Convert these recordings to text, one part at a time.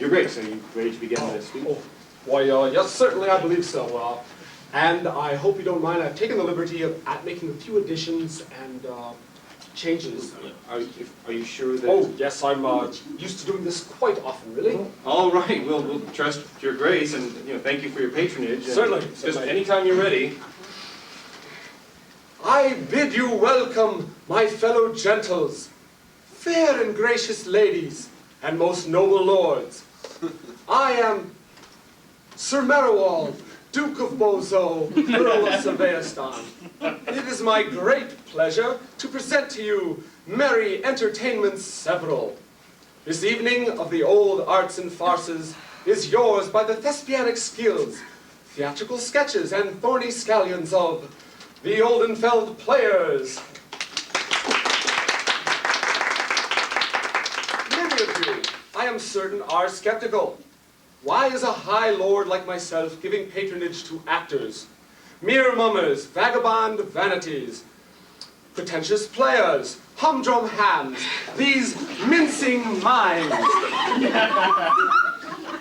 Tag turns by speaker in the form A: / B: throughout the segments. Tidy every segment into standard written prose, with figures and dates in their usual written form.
A: Your Grace, are you ready to begin this speech?
B: Why, yes, certainly, I believe so. And I hope you don't mind, I've taken the liberty of making a few additions and changes.
A: Are you sure that...
B: Oh, yes, I'm used to doing this quite often, really.
A: All right, we'll trust Your Grace, and thank you for your patronage.
B: Certainly.
A: Just anytime you're ready.
B: I bid you welcome, my fellow gentles, fair and gracious ladies, and most noble lords. I am Sir Merowald, Duke of Bozo, Earl of Savestan. It is my great pleasure to present to you merry entertainments several. This evening of the old arts and farces is yours by the thespianic skills, theatrical sketches, and thorny scallions of the Oldenfeld Players. Many of you, I am certain, are skeptical. Why is a high lord like myself giving patronage to actors? Mere mummers, vagabond vanities, pretentious players, humdrum hands, these mincing mimes.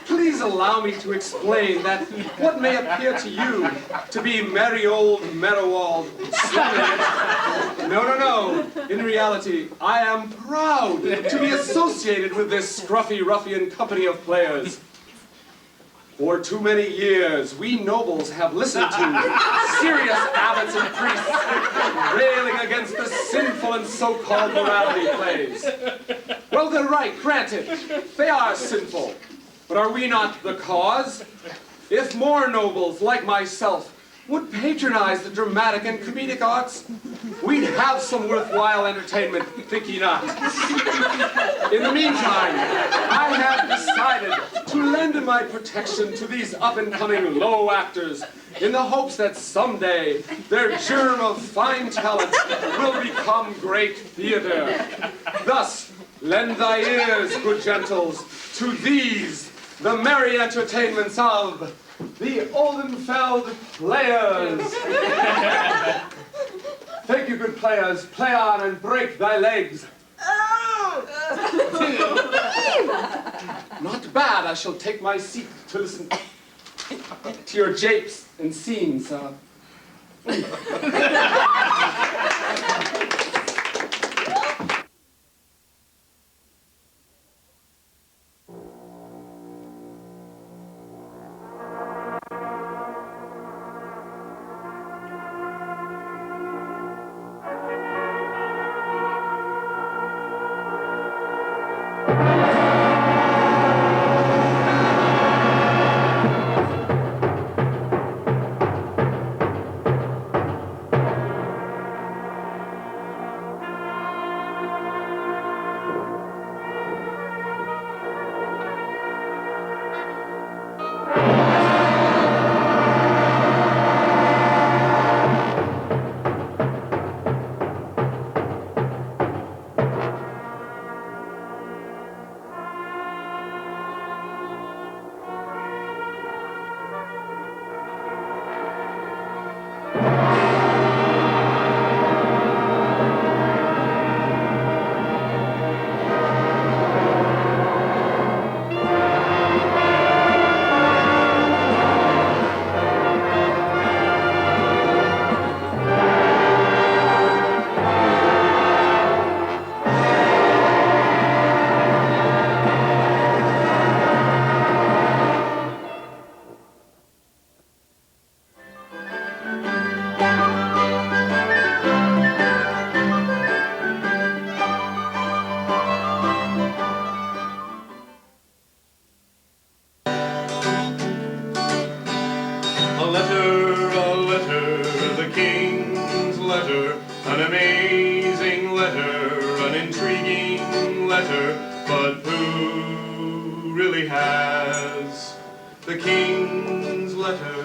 B: Please allow me to explain that what may appear to you to be merry old Merowald, no. In reality, I am proud to be associated with this scruffy ruffian company of players. For too many years, we nobles have listened to serious abbots and priests railing against the sinful and so-called morality plays. Well, they're right, granted. They are sinful. But are we not the cause? If more nobles, like myself, would patronize the dramatic and comedic arts, we'd have some worthwhile entertainment, think ye not? In the meantime, I have decided to lend my protection to these up-and-coming low actors in the hopes that someday their germ of fine talent will become great theater. Thus, lend thy ears, good gentles, to these, the merry entertainments of the Oldenfeld Players. Thank you, good players. Play on and break thy legs. Not bad. I shall take my seat to listen to your japes and scenes.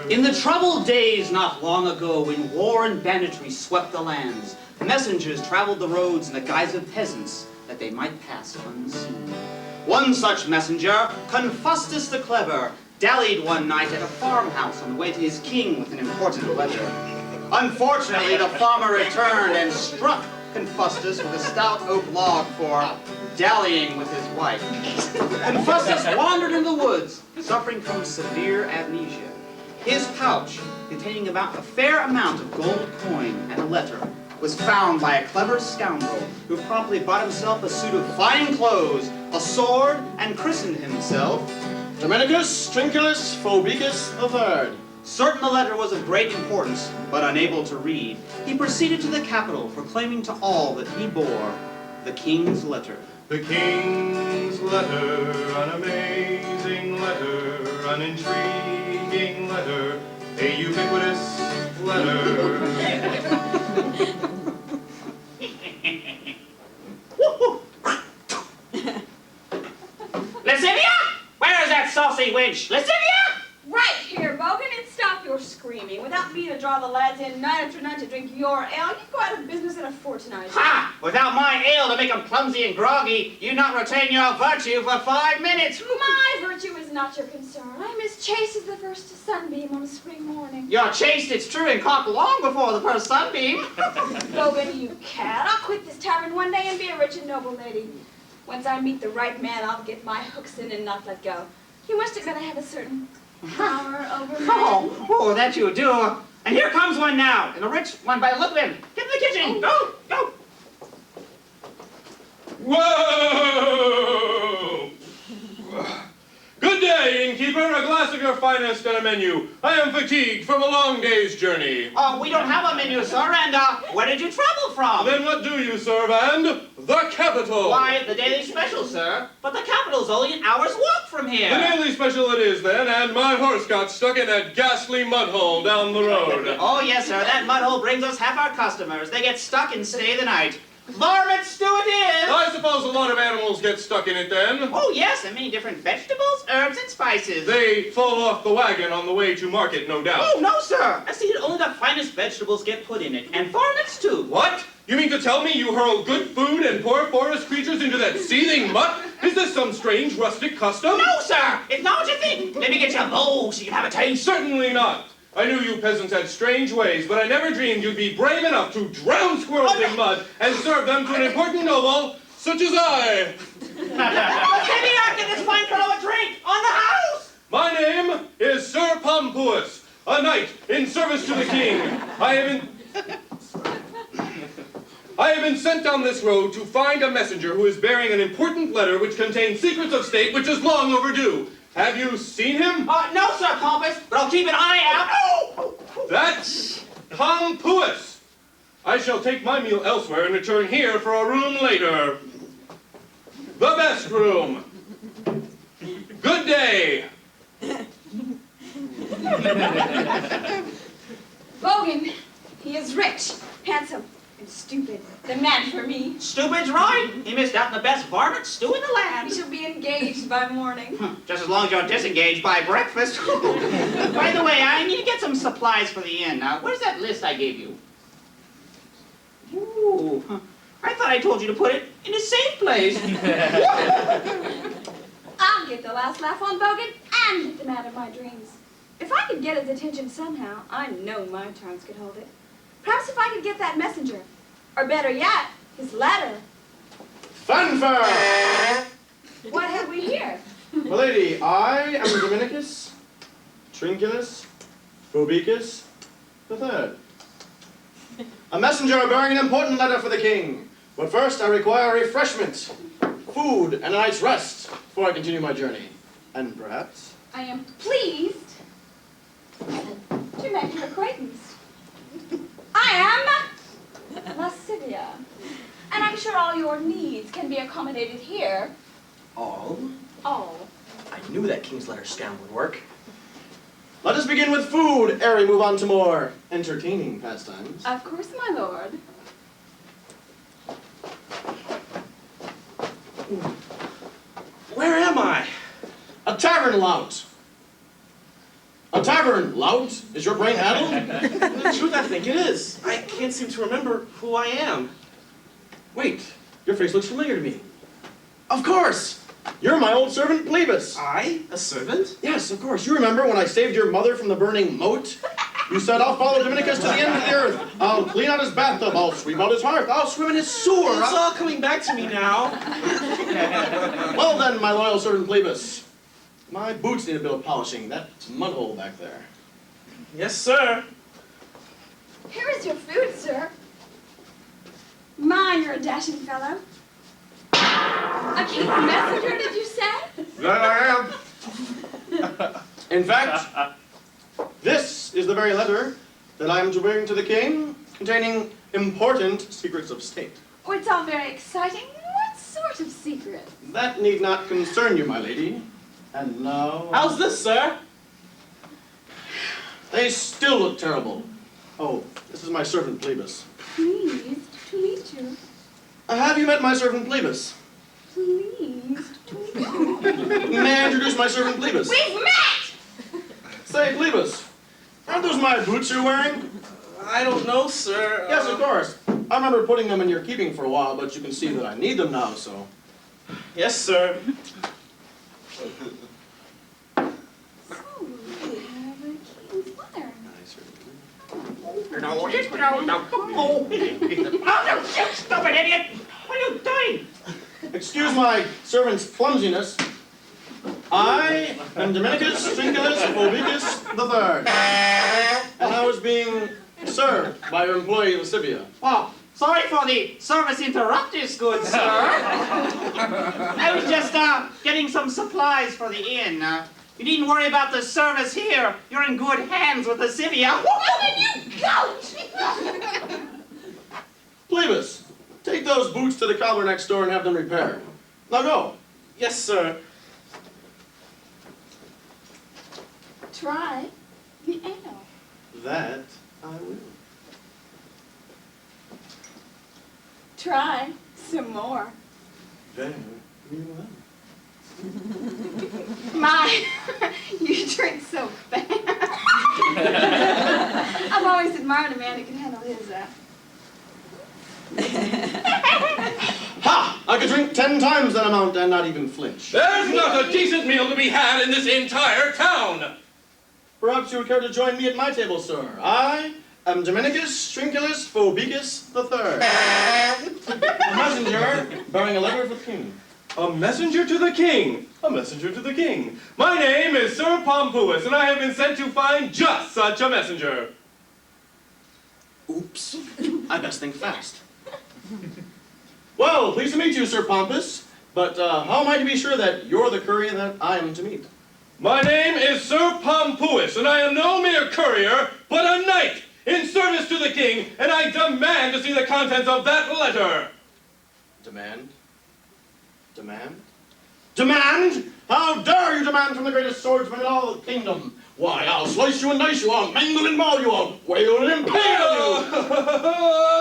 C: In the troubled days not long ago, when war and banditry swept the lands, messengers traveled the roads in the guise of peasants, that they might pass unseen. One such messenger, Confustus the Clever, dallied one night at a farmhouse on the way to his king with an important letter. Unfortunately, the farmer returned and struck Confustus with a stout oak log for dallying with his wife. Confustus wandered in the woods, suffering from severe amnesia. His pouch, containing about a fair amount of gold coin and a letter, was found by a clever scoundrel who promptly bought himself a suit of fine clothes, a sword, and christened himself
D: Dominicus Trinculus Phobicus III.
C: Certain the letter was of great importance, but unable to read, he proceeded to the capital, proclaiming to all that he bore the king's letter.
A: The king's letter, an amazing letter, an intriguing letter, a ubiquitous letter.
C: Lascivia? Where is that saucy wench? Lascivia?
E: Right here, Bogan, and stop your screaming. Without me to draw the lads in night after night to drink your ale, you go out of business in a fortnight.
C: Ha! Without my ale to make 'em clumsy and groggy, you not retain your virtue for 5 minutes.
E: My virtue is not your concern. I'm as chaste as the first sunbeam on a spring morning.
C: You're chaste, it's true, and caught long before the first sunbeam.
E: Bogan, you cad. I'll quit this tavern one day and be a rich and noble lady. Once I meet the right man, I'll get my hooks in and not let go. You must admit I have a certain power over me.
C: Oh, that you do. And here comes one now, and a rich one by the look of him. Get in the kitchen. Go, go.
A: Whoa! Good day, innkeeper. A glass of your finest and a menu. I am fatigued from a long day's journey.
C: Oh, we don't have a menu, sir, and where did you travel from?
A: Then what do you serve, and the capital?
C: Why, the daily special, sir. But the capital's only an hour's walk from here.
A: The daily special it is, then, and my horse got stuck in that ghastly mud hole down the road.
C: Oh, yes, sir. That mud hole brings us half our customers. They get stuck and stay the night. Varmint stew it is!
A: I suppose a lot of animals get stuck in it, then.
C: Oh, yes, and many different vegetables, herbs, and spices.
A: They fall off the wagon on the way to market, no doubt.
C: Oh, no, sir. I see that only the finest vegetables get put in it, and varmints, too.
A: What? You mean to tell me you hurl good food and poor forest creatures into that seething muck? Is this some strange rustic custom?
C: No, sir. It's not what you think. Let me get you a bowl so you can have a taste.
A: Certainly not. I knew you peasants had strange ways, but I never dreamed you'd be brave enough to drown squirrels in mud and serve them to an important noble such as I.
C: Maybe I get this fine fellow a drink on the house.
A: My name is Sir Pompous, a knight in service to the king. I have been sent down this road to find a messenger who is bearing an important letter which contains secrets of state which is long overdue. Have you seen him?
C: No, Sir Pompous, but I'll keep an eye out. Oh!
A: That's Pompous. I shall take my meal elsewhere and return here for a room later. The best room. Good day.
E: Bogan, he is rich, handsome, and stupid. The man for me.
C: Stupid's right. He missed out on the best varmint stew in the
E: We
C: land.
E: shall be engaged by morning.
C: Just as long as you're disengaged by breakfast. By the way, I need to get some supplies for the inn. Where's that list I gave you? Ooh, I thought I told you to put it in a safe place.
E: I'll get the last laugh on Bogan and get the man of my dreams. If I could get his attention somehow, I know my tongues could hold it. Perhaps if I could get that messenger, or better yet, his letter.
D: Fanfare!
E: What have we here?
D: My lady, I am Dominicus Trinculus Phobicus III. A messenger bearing an important letter for the king. But first I require refreshment, food, and a night's rest before I continue my journey. And perhaps...
E: I am pleased to make your acquaintance. I am Lascivia, and I'm sure all your needs can be accommodated here.
D: All?
E: All.
D: I knew that king's letter scam would work. Let us begin with food ere we move on to more entertaining pastimes.
E: Of course, my lord.
D: Where am I? A tavern lout. A tavern lout? Is your brain addled?
F: The truth, I think it is. I can't seem to remember who I am.
D: Wait, your face looks familiar to me. Of course! You're my old servant Plebus.
F: I? A servant?
D: Yes, of course. You remember when I saved your mother from the burning moat? You said I'll follow Dominicus to the end of the earth. I'll clean out his bathtub. I'll sweep out his hearth. I'll swim in his sewer.
F: It's all coming back to me now.
D: Well then, my loyal servant Plebus. My boots need a bit of polishing. That mud hole back there.
F: Yes, sir.
E: Here is your food, sir. My, you're a dashing fellow. A king's messenger, did you say?
D: That I am. In fact, this is the very letter that I am to bring to the king, containing important secrets of state.
E: Oh, it's all very exciting. What sort of secret?
D: That need not concern you, my lady. And now...
F: How's this, sir?
D: They still look terrible. Oh, this is my servant Plebus.
E: Pleased to meet you.
D: Have you met my servant Plebus?
E: Pleased to meet you.
D: May I introduce my servant Plebus?
E: We've met!
D: Say, Plebus, aren't those my boots you're wearing?
F: I don't know, sir.
D: Yes, of course. I remember putting them in your keeping for a while, but you can see that I need them now, so...
F: Yes, sir.
E: So, we have a king's letter.
G: No, stop it, idiot! What are you doing?
D: Excuse my servant's clumsiness. I am Dominicus Trinculus Fulvicus III, and I was being served by your employee Lascivia.
G: Oh, sorry for the service interruptus, good sir. I was just getting some supplies for the inn. You needn't worry about the service here. You're in good hands with the Sivia.
E: You goat!
D: Plebus, take those boots to the cobbler next door and have them repaired. Now go.
F: Yes, sir.
E: Try the ale.
D: That I will.
E: Try some more.
D: Very well.
E: My, you drink so fast. I've always admired a man who can handle his,
D: Ha! I could drink 10 times that amount and not even flinch.
A: There's not a decent meal to be had in this entire town!
D: Perhaps you would care to join me at my table, sir. I am Dominicus Trinculus Fulvicus III. A messenger bearing a letter for the king.
A: A messenger to the king! A messenger to the king! My name is Sir Pompous, and I have been sent to find just such a messenger.
D: Oops. I best think fast. Well, pleased to meet you, Sir Pompous. But how am I to be sure that you're the courier that I am to meet?
A: My name is Sir Pompous, and I am no mere courier, but a knight in service to the king, and I demand to see the contents of that letter.
D: Demand? Demand? Demand? How dare you demand from the greatest swordsman in all the kingdom? Why, I'll slice you and dice you, I'll mangle and maul you, I'll wail and impale you!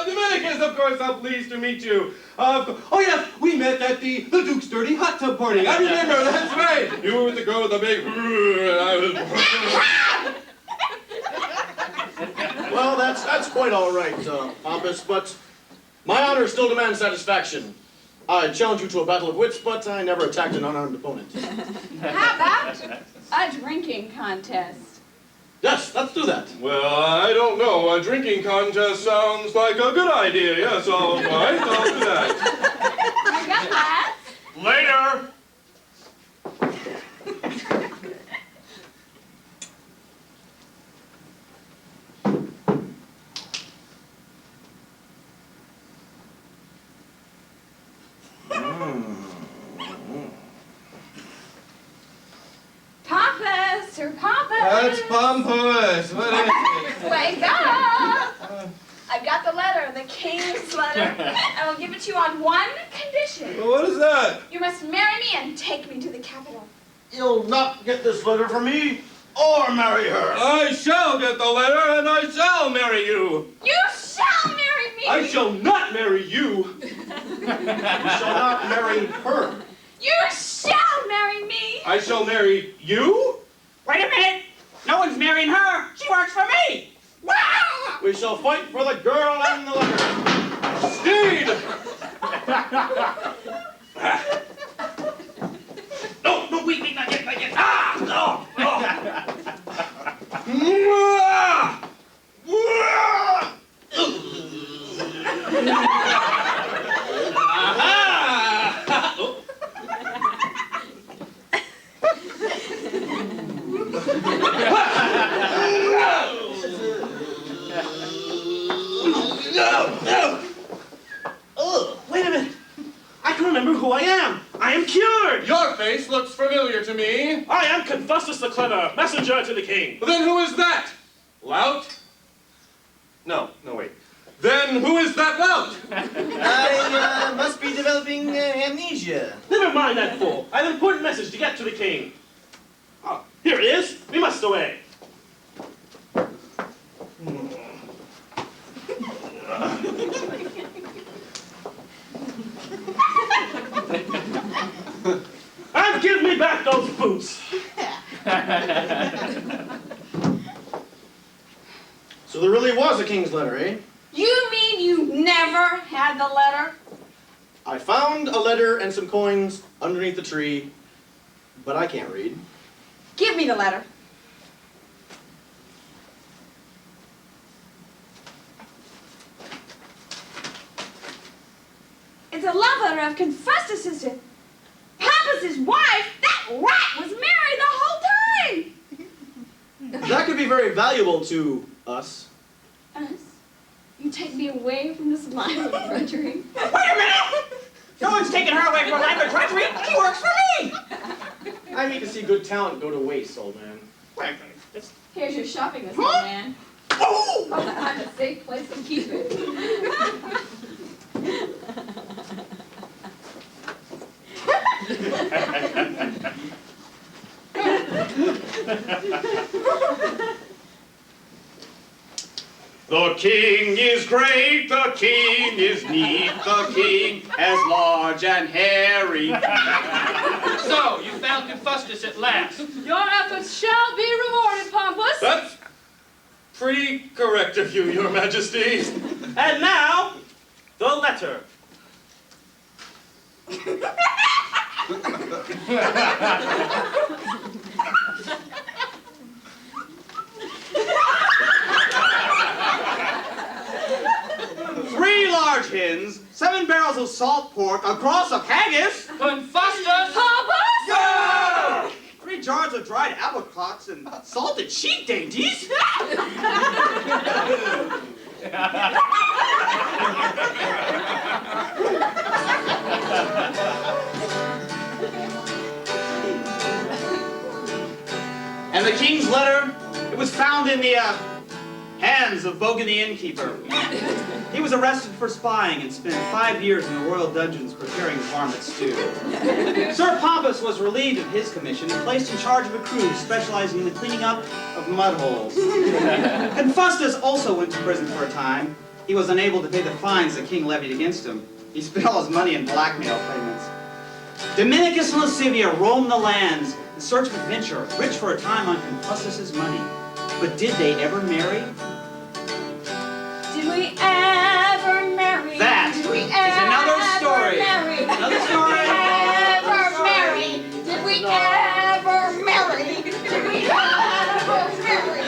A: Dominicus, of course, I'm pleased to meet you. Oh yes, we met at the Duke's dirty hot tub party. I remember, that's right. You were with the girl with the big... and I was...
D: Well, that's quite all right, Pompous, but my honor still demands satisfaction. I challenge you to a battle of wits, but I never attacked an unarmed opponent.
E: How about a drinking contest?
D: Yes, let's do that.
A: Well, I don't know. A drinking contest sounds like a good idea. Yes, all right, I'll do that.
G: Later!
E: Pompous, Sir Pompous!
A: That's Pompous. What is it?
E: Wake up! I've got the letter, the king's letter. I will give it to you on one condition.
A: Well, what is that?
E: You must marry me and take me to the capital.
D: You'll not get this letter from me, or marry her.
A: I shall get the letter, and I shall marry you.
E: You shall marry me!
A: I shall not marry you.
D: You shall not marry her.
E: You shall marry me!
A: I shall marry you?
G: Wait a minute! No one's marrying her! She works for me! Wah!
D: We shall fight for the girl and the letter.
A: Steed!
G: No, wait, not yet. Ah! No!
A: Mwah!
F: who I am. I am cured.
A: Your face looks familiar to me.
F: I am Confustus the Clever, messenger to the king.
A: Then who is that? Lout? No, wait. Then who is that lout?
D: I must be developing amnesia.
F: Never mind that fool. I have an important message to get to the king. Oh, here it is. We must away. And give me back those boots.
D: So there really was a king's letter, eh?
E: You mean you never had the letter?
D: I found a letter and some coins underneath the tree, but I can't read.
E: Give me the letter. It's a love letter of Confustus's to Pompus's wife. That rat was married the whole time.
D: That could be very valuable to us.
E: Us? You take me away from this life of drudgery.
G: Wait a minute! No one's taking her away from a life of drudgery. She works for me!
D: I hate to see good talent go to waste, old man.
E: Here's your shopping list, old man.
G: Oh!
E: I'm a safe place to keep it.
C: The king is great, the king is neat, the king as large and hairy.
H: So, you found Confustus at last.
I: Your efforts shall be rewarded, Pompus.
A: That's pretty correct of you, your majesty.
F: And now, the letter.
C: Three large hens, 7 barrels of salt pork, a cross of haggis,
H: Confustus!
I: Pompus!
C: Go! 3 jars of dried apricots and salted sheep dainties. And the king's letter, it was found in the hands of Bogan the innkeeper. He was arrested for spying and spent 5 years in the royal dungeons preparing varmint stew. Sir Pompus was relieved of his commission and placed in charge of a crew specializing in the cleaning up of mud holes. Confustus also went to prison for a time. He was unable to pay the fines the king levied against him. He spent all his money in blackmail payments. Dominicus and Lascivia roamed the lands in search of adventure, rich for a time on Confustus's money. But did they ever marry?
E: Did we ever marry?
C: That
E: Did we
C: is another
E: ever
C: story.
E: Marry?
C: Another story.
E: Did we ever marry? Did we ever marry? Did we ever marry?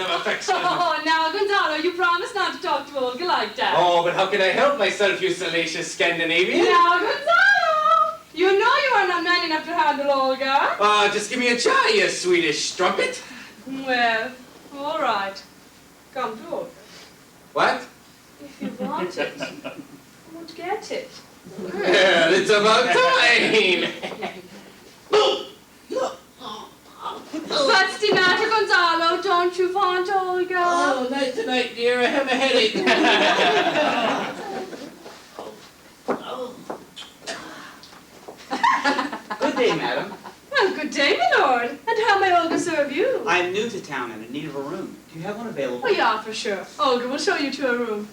H: of affection.
I: Oh, now, Gonzalo, you promised not to talk to Olga like that.
H: Oh, but how can I help myself, you salacious Scandinavian?
I: Now, Gonzalo, you know you are not man enough to handle Olga.
H: Just give me a try, you Swedish strumpet.
I: Well, all right. Come to Olga.
H: What?
I: If you want it, you won't get it.
H: Well, it's about time.
I: What's the matter, Gonzalo? Don't you want Olga?
H: Oh, night to night, dear. I have a headache.
C: Good day, madam.
I: Well, good day, my lord. And how may Olga serve you?
C: I am new to town and in need of a room. Do you have one available?
I: Oh, yeah, for sure. Olga will show you to a room.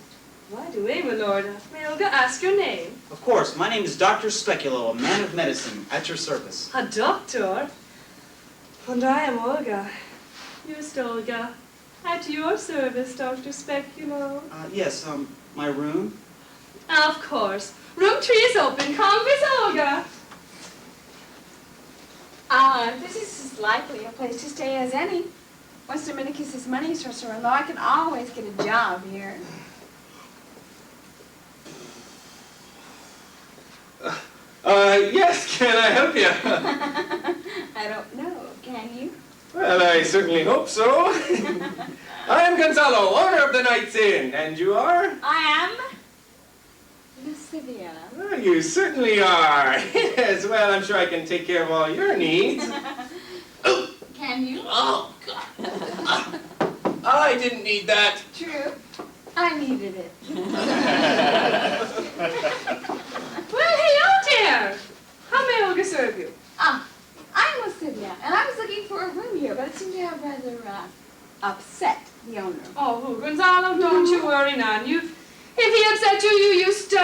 I: By the way, my lord, may Olga ask your name?
C: Of course. My name is Dr. Speculo, a man of medicine, at your service.
I: A doctor? And I am Olga. Just Olga. At your service, Dr. Speculo.
C: Yes, my room?
I: Of course. Room 3 is open. Come, Miss Olga.
E: This is as likely a place to stay as any. Once Dominicus's money starts to run low, I can always get a job here.
A: Yes, can I help you?
E: I don't know, can you?
A: Well, I certainly hope so. I am Gonzalo, owner of the Knight's Inn, and you are?
E: I am Lascivia.
A: Well, you certainly are. Yes, well, I'm sure I can take care of all your needs.
E: Can you?
H: Oh, God.
A: I didn't need that.
E: True. I needed it.
I: Well, hello there. How may Olga serve you?
E: I'm Lascivia, and I was looking for a room here, but it seemed to have rather upset the owner.
I: Oh, who, Gonzalo, don't you worry none. If he upset you, you used to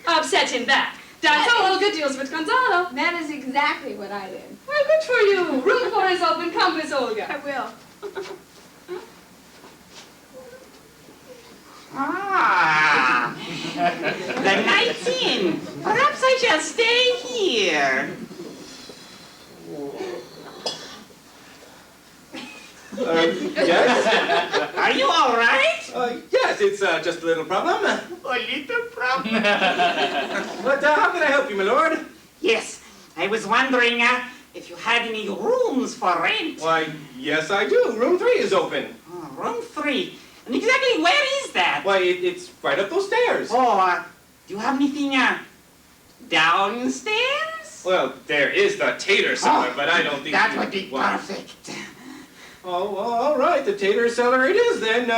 I: upset him back. That's how Olga deals with Gonzalo.
E: That is exactly what I did.
I: Well, good for you. Room 4 is open. Come, Miss Olga.
E: I will.
G: Ah, the Knight's Inn. Perhaps I shall stay here.
A: Yes?
G: Are you all right?
A: Yes, it's just a little problem.
G: A little problem.
A: But how can I help you, my lord?
G: Yes, I was wondering if you had any rooms for rent.
A: Why, yes, I do. Room 3 is open.
G: Oh, room 3. And exactly where is that?
A: Why, it's right up those stairs.
G: Oh, do you have anything downstairs?
A: Well, there is the tater cellar, but I don't think
G: That
A: you
G: would be
A: want-
G: perfect.
A: Oh, well, all right, the tater cellar it is then.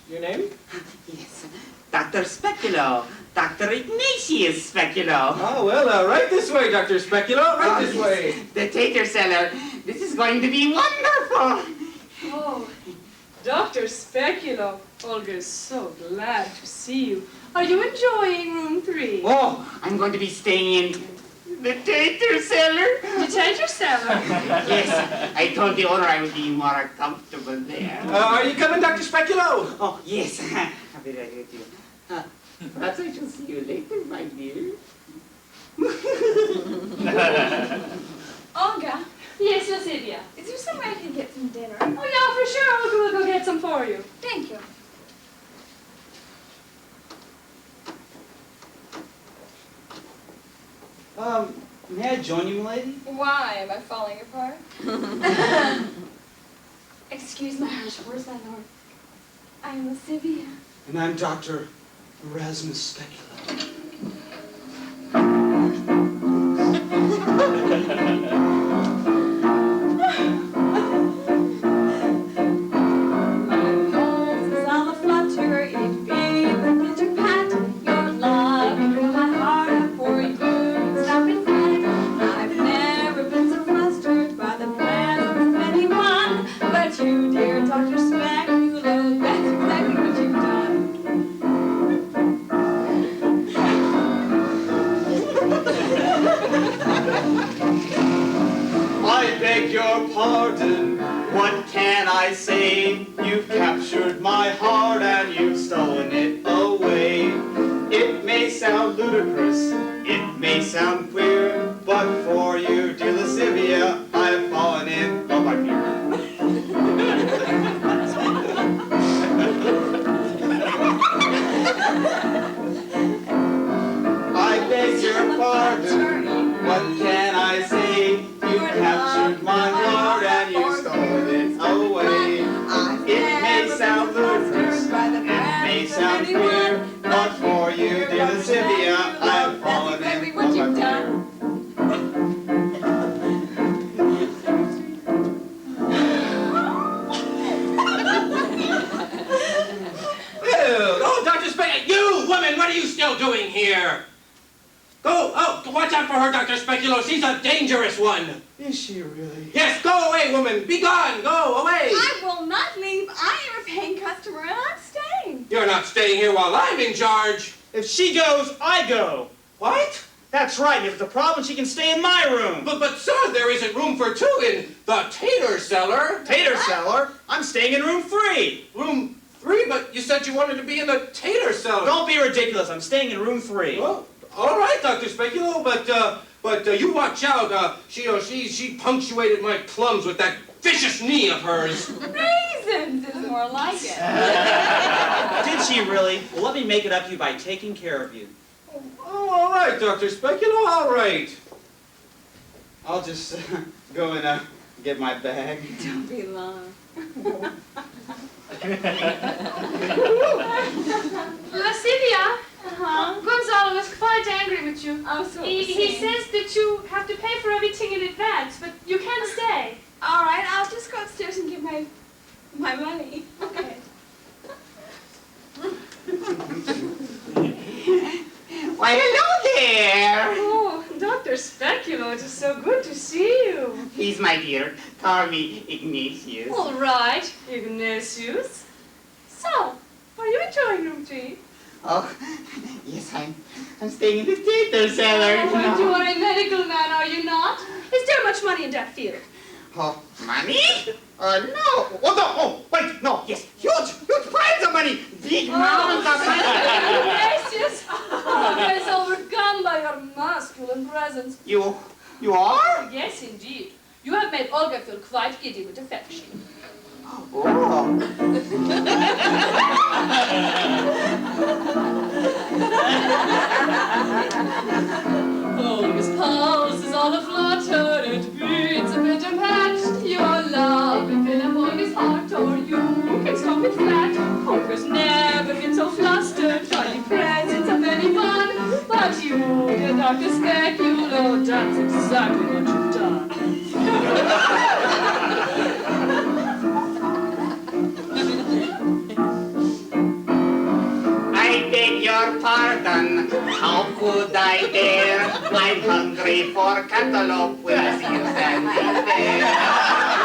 A: Your name?
G: Yes, Dr. Speculo. Dr. Ignatius Speculo.
A: Oh, well, right this way, Dr. Speculo, right this way.
G: The tater cellar. This is going to be wonderful.
I: Oh, Dr. Speculo. Olga is so glad to see you. Are you enjoying room 3?
G: Oh, I'm going to be staying in the tater cellar.
I: The tater cellar?
G: Yes, I told the owner I would be more comfortable there.
A: Are you coming, Dr. Speculo?
G: Oh, yes. I'll be right with you. Perhaps I shall see you later, my dear.
E: Olga,
I: Yes, Lascivia.
E: is there some way I can get some dinner?
I: Oh, yeah, for sure. Olga will go get some for you.
E: Thank you.
C: May I join you, milady?
E: Why am I falling apart? Excuse my harsh words, my lord. I am Lascivia.
B: And I'm Dr. Erasmus Speculo.
E: My pulse is all aflutter, it beats a pitter pat. Your love fill my heart up for you. Stop and fret. I've never been so flustered by the presence of anyone but you, dear Dr. Speculo. That's exactly what you've done.
D: I beg your pardon, what can I say? You've captured my heart and you've stolen it away. It may sound ludicrous, it may sound queer, but for you, dear Lascivia, I have fallen in love, my dear. I beg your pardon, what can I say? You captured my heart and you stole it away. It may sound ludicrous, it may sound queer, but for you, dear Lascivia, I have fallen
E: That's exactly
D: in
E: what you've
D: love.
E: done.
A: Well, oh, Dr. Speculo, you woman, what are you still doing here? Go, watch out for her, Dr. Speculo. She's a dangerous one.
D: Is she really?
A: Yes, go away, woman. Be gone. Go away.
E: I will not leave. I am a paying customer and I'm staying.
A: You're not staying here while I'm in charge.
F: If she goes, I go.
A: What?
F: That's right. If it's a problem, she can stay in my room.
A: But sir, there isn't room for two in the tater cellar.
F: Tater cellar? I'm staying in room 3.
A: Room 3, but you said you wanted to be in the tater cellar.
F: Don't be ridiculous. I'm staying in room 3.
A: Well, all right, Dr. Speculo, but But you watch out. She punctuated my plums with that vicious knee of hers.
E: Raisins is more like it.
C: Did she really? Well, let me make it up to you by taking care of you.
A: Oh, all right, Dr. Speculo, all right.
C: I'll just go and get my bag.
E: Don't be long.
I: Lascivia,
E: Uh-huh.
I: Gonzalo is quite angry with you.
E: Oh, so
I: He says that you have to pay for everything in advance, but you can't stay.
E: All right, I'll just go upstairs and get my money.
I: Okay.
G: Why, hello there.
I: Oh, Dr. Speculo, it is so good to see you.
G: Please, my dear, call me Ignatius.
I: All right, Ignatius. So, are you enjoying room 3?
G: Oh, yes, I'm staying in the theater cellar.
I: Oh, but you are a medical man, are you not? Is there much money in that field?
G: Oh, money? No. Oh, no. Oh, wait, no. Yes, huge piles of money. Big mountains of money.
E: Ignatius, I is overcome by your masculine presence.
G: You are?
I: Yes, indeed. You have made Olga feel quite giddy with affection.
G: Oh.
I: Olga's pulse is all aflutter, it beats a bit unmatched. Your love can fill up Olga's heart, or you can stop it flat. Olga's never been so flustered by the presence of anyone, but you, dear Dr. Speculo, that's exactly what you've done.
G: I beg your pardon. How could I dare? I'm hungry for cantaloupe with a seal standing there.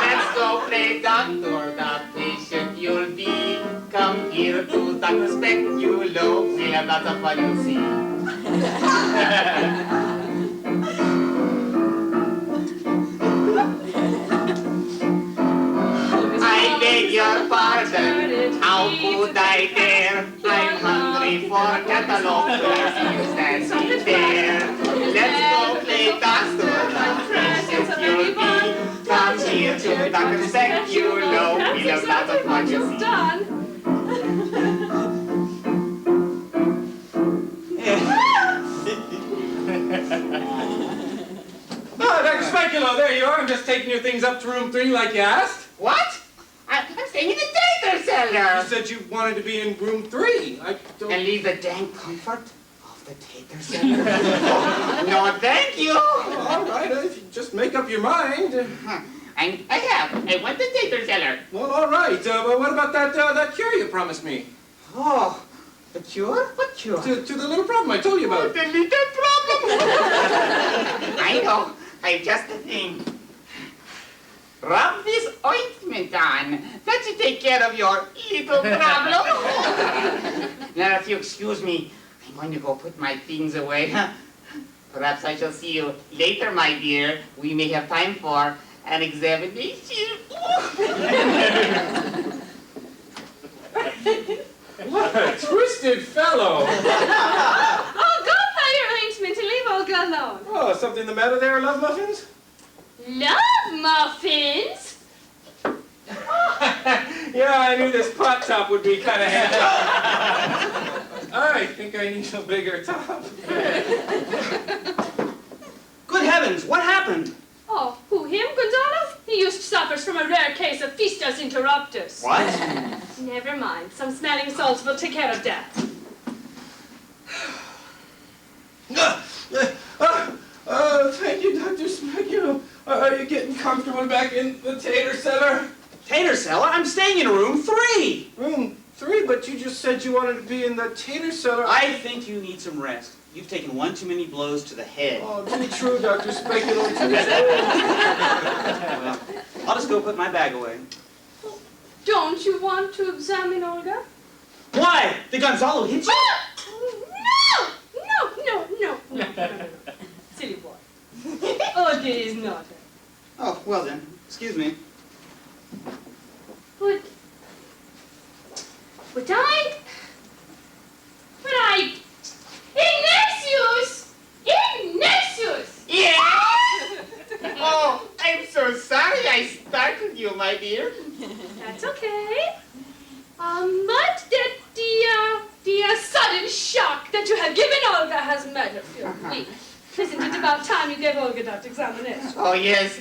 G: Let's go play doctor, the patient you'll be. Come here to Dr. Speculo. We'll have lots of fun, you'll see. I beg your pardon. How could I dare? I'm hungry for cantaloupe with a seal standing there. Let's go play doctor, the patient you'll be. Come here to Dr. Speculo. We'll have lots of fun, you'll see.
I: Done.
A: Oh, Dr. Speculo, there you are. I'm just taking your things up to room 3 like you asked.
G: What? I'm staying in the theater
A: You
G: cellar.
A: said you wanted to be in room 3. I don't...
G: And leave the dank comfort of the theater cellar. No, thank you.
A: All right, if you just make up your mind.
G: I have. I want the theater cellar.
A: Well, all right. But what about that cure you promised me?
G: Oh, the cure? What cure?
A: To the little problem I told you
G: Oh,
A: about.
G: the little problem. I know. I've just a thing. Rub this ointment on. That should take care of your little problem. Now, if you excuse me, I'm going to go put my things away. Perhaps I shall see you later, my dear. We may have time for an examination.
A: What a twisted fellow.
I: Oh, go apply your ointment and leave Olga alone.
A: Oh, something the matter there, Love Muffins?
I: Love muffins?
A: Yeah, I knew this pot top would be kind of handy. I think I need a bigger top.
C: Good heavens, what happened?
I: Oh, who, him, Gonzalo? He suffers from a rare case of fistus interruptus.
C: What?
I: Never mind. Some smelling salts will take care of that.
A: Thank you, Dr. Speculo. Are you getting comfortable back in the tater cellar?
C: Tater cellar? I'm staying in room 3.
A: Room 3, but you just said you wanted to be in the tater cellar.
C: I think you need some rest. You've taken one too many blows to the head.
A: Oh, too true, Dr. Speculo, too true.
C: Well, I'll just go put my bag away.
I: Don't you want to examine Olga?
C: Why? Did Gonzalo hit you?
I: No. Silly boy. Olga is not her.
C: Oh, well then. Excuse me.
I: But I... Ignatius! Ignatius!
G: Yes, I'm so sorry I startled you, my dear.
I: That's okay. But the sudden shock that you have given Olga has made her feel weak. Isn't it about time you gave Olga that examination?
G: Oh, yes,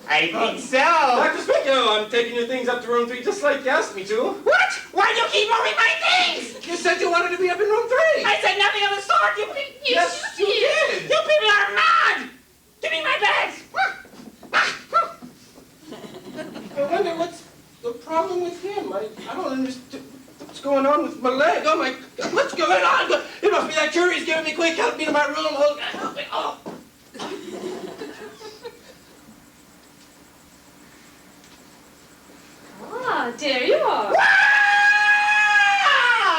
G: I think so.
B: Dr. Spicchio, I'm taking your things up to room 3 just like you asked me to.
G: What? Why do you keep moving my things?
B: You said you wanted to be up in room 3.
G: I said nothing of the sort.
B: Yes, you did.
G: You people are mad. Give me my bags.
B: I wonder what's the problem with him. I don't understand. What's going on with my leg? Oh my God, what's going on? It must be that curious giving me quick. Help me to my room. Oh, help me. Oh.
I: Ah, there you are.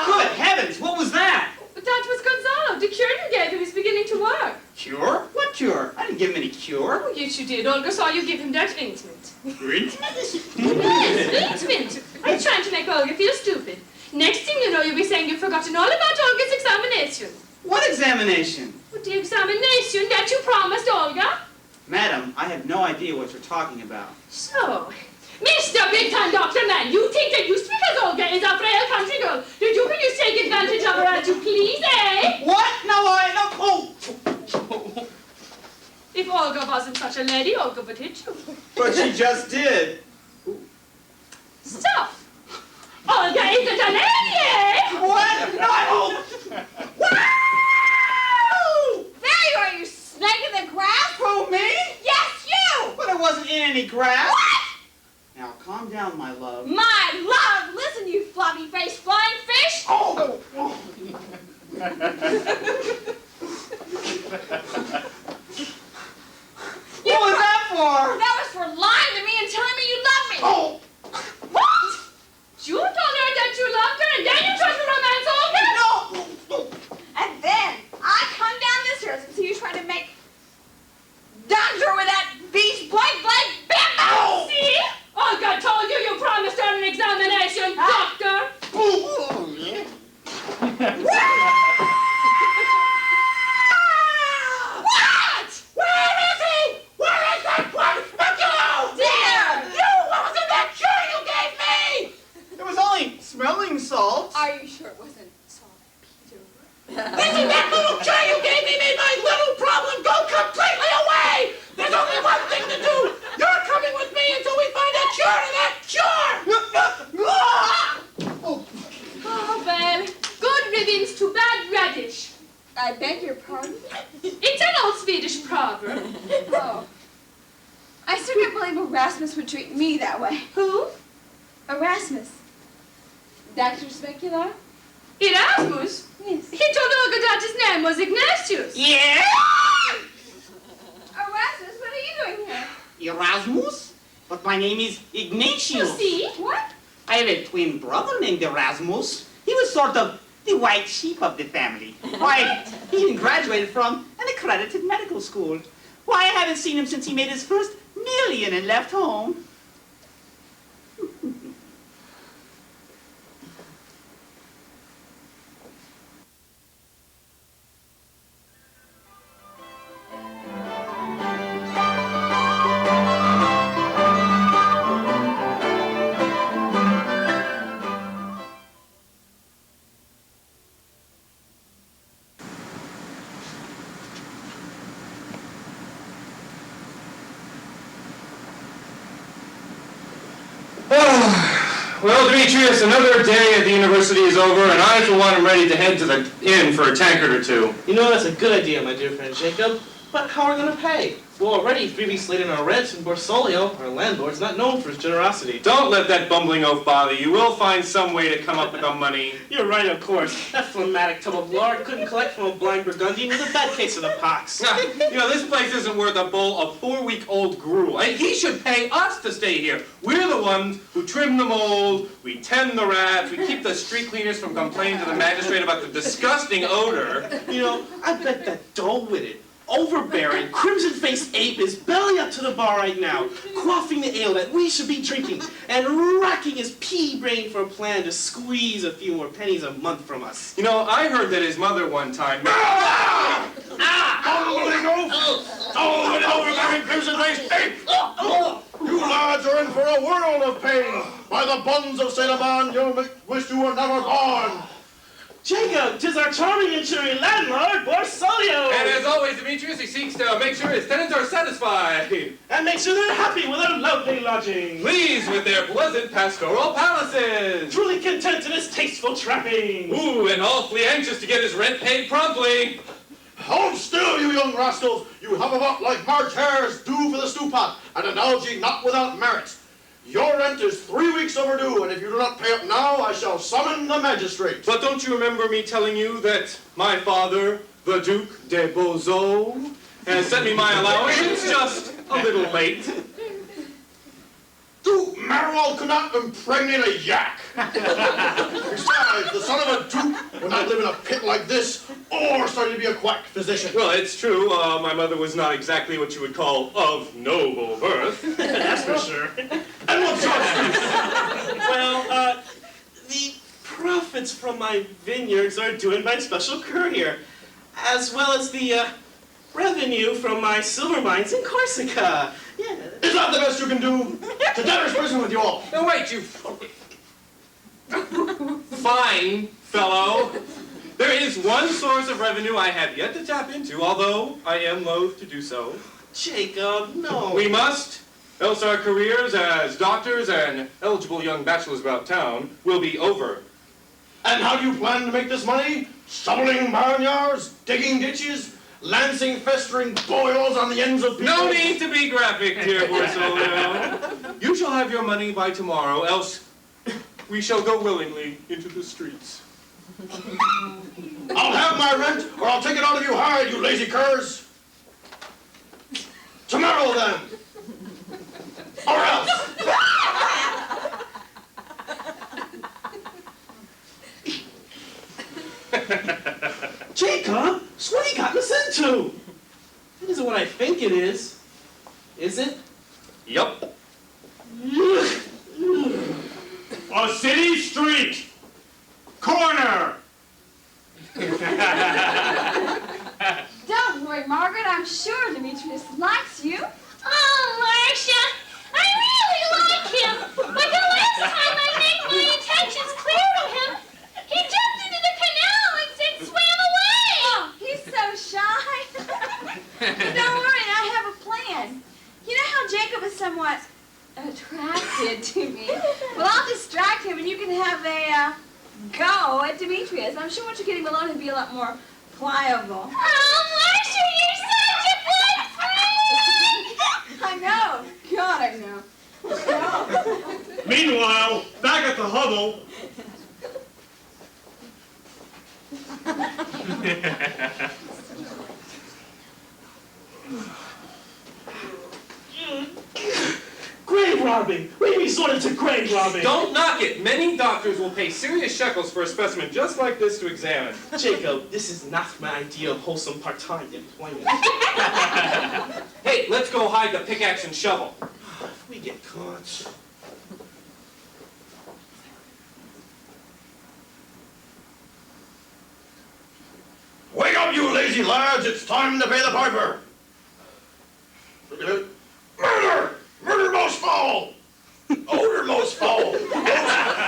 C: Good heavens, what was that?
I: That was Gonzalo. The cure you gave him is beginning to work.
C: Cure? What cure? I didn't give him any cure.
I: Oh, yes, you did. Olga saw you give him that ointment.
C: Ointment?
I: Yes, ointment. I'm trying to make Olga feel stupid. Next thing you know, you'll be saying you've forgotten all about Olga's examination.
C: What examination?
I: With the examination that you promised Olga.
C: Madam, I have no idea what you're talking about.
I: So, Mr. Big-Time Doctor Man, you think that just because Olga is a frail country girl, that you can just take advantage of her as you please, eh?
C: What? No, oh!
I: If Olga wasn't such a lady, Olga would hit you.
C: But she just did.
I: Stop! Olga isn't a lady, eh?
C: What? No!
E: Woo! There you are, you snake in the grass.
C: Who, me?
E: Yes, you!
C: But I wasn't in any grass.
E: What?
C: Now, calm down, my love.
E: My love! Listen, you floppy-faced flying fish!
C: Oh! What was that for?
E: That was for lying to me and telling me you love me!
C: Oh!
E: What?
I: You told her that you loved her and then you tried to romance Olga?
C: No!
E: And then I come down this stairs and see you trying to make doctor with that beast blank bam!
I: See? Olga told you you promised her an examination, doctor.
C: Oh, yeah.
E: What?
C: Where is he? Where is that one?
E: Dear!
C: You! What was in that cure you gave me? It was only smelling salts.
E: Are you sure it wasn't saltpeter?
C: Listen, that little cure you gave me made my little problem go completely away! There's only one thing to do! You're coming with me until we find a cure to that cure!
I: Oh, well, good riddance to bad radish.
E: I beg your pardon?
I: It's an old Swedish proverb.
E: Oh. I still can't believe Erasmus would treat me that way.
I: Who?
E: Erasmus. Dr. Specular?
I: Erasmus?
E: Yes.
I: He told Olga that his name was Ignatius.
C: Yeah?
E: Erasmus, what are you doing here?
C: Erasmus? But my name is
I: You
C: Ignatius.
I: see?
E: What?
C: I have a twin brother named Erasmus. He was sort of the white sheep of the family. Why, he even graduated from an accredited medical school. Why, I haven't seen him since he made his first million and left home.
A: Well, Demetrius, another day at the university is over, and I, for one, am ready to head to the inn for a tankard or two.
F: You know, that's a good idea, my dear friend Jacob. But how are we going to pay? We're already 3 weeks late in our rent, and Borsolio, our landlord, is not known for his generosity.
A: Don't let that bumbling oaf bother you. We'll find some way to come up with the money.
F: You're right, of course. That phlegmatic tub of lard couldn't collect from a blind Burgundian with a bad case of the pox.
A: You know, this place isn't worth a bowl of 4-week-old gruel. And he should pay us to stay here. We're the ones who trim the mold, we tend the rats, we keep the street cleaners from complaining to the magistrate about the disgusting odor.
F: You know, I bet that dull-witted, overbearing, crimson-faced ape is belly up to the bar right now, quaffing the ale that we should be drinking, and racking his pea brain for a plan to squeeze a few more pennies a month from us.
A: You know, I heard that his mother one time...
D: Oh, and overbearing crimson-faced ape! You lads are in for a world of pain. By the bonds of Saint Amand, you wish you were never born.
F: Jacob, 'tis our charming and cheery landlord, Borsolio!
A: And as always, Demetrius, he seeks to make sure his tenants are satisfied.
F: And make sure they're happy with their lovely lodging.
A: Pleased with their pleasant pastoral palaces.
F: Truly content in his tasteful trappings.
A: Ooh, and awfully anxious to get his rent paid promptly.
D: Hold still, you young rascals! You have about like March hares due for the stew pot, an analogy not without merit. Your rent is 3 weeks overdue, and if you do not pay up now, I shall summon the magistrate.
A: But don't you remember me telling you that my father, the Duke de Beauceau, has sent me my allowance? It's just a little late.
D: Duke Marwell could not impregnate a yak. Besides, the son of a duke would not live in a pit like this, or study to be a quack physician.
A: Well, it's true. My mother was not exactly what you would call of noble birth.
F: That's for sure.
D: And what's your excuse?
F: Well, the profits from my vineyards are due in by special courier, as well as the revenue from my silver mines in Corsica. Yeah.
D: Is that the best you can do? To debtor's prison with you all.
A: No, wait, you... Fine, fellow. There is one source of revenue I have yet to tap into, although I am loath to do so.
F: Jacob, no.
A: We must, else our careers as doctors and eligible young bachelors about town will be over.
D: And how do you plan to make this money? Shoveling barnyards, digging ditches, lancing festering boils on the ends of people?
A: No need to be graphic, dear Borsolio. You shall have your money by tomorrow, else we shall go willingly into the streets.
D: I'll have my rent, or I'll take it out of you hard, you lazy curs. Tomorrow, then. Or else.
F: Jacob, so what have you gotten us into? That isn't what I think it is. Is it?
A: Yup.
D: A city street. Corner.
E: Don't worry, Margaret. I'm sure Demetrius likes you.
I: Oh, Marcia, I really like him. But the last time I made my intentions clear to him, he jumped into the canal and swam away.
E: Oh, he's so shy. But don't worry, I have a plan. You know how Jacob is somewhat attracted to me? Well, I'll distract him and you can have a go at Demetrius. I'm sure once you get him alone, he'll be a lot more pliable.
I: Oh, Marcia, you're such a good friend.
E: I know. God, I know.
D: Meanwhile, back at the hovel.
F: Grave robbing! We resorted to grave robbing!
A: Don't knock it. Many doctors will pay serious shekels for a specimen just like this to examine.
F: Jacob, this is not my idea of wholesome part-time employment.
A: Hey, let's go hide the pickaxe and shovel.
F: If we get caught...
D: Wake up, you lazy lads! It's time to pay the piper. Murder! Murder most foul! Odor most foul! Those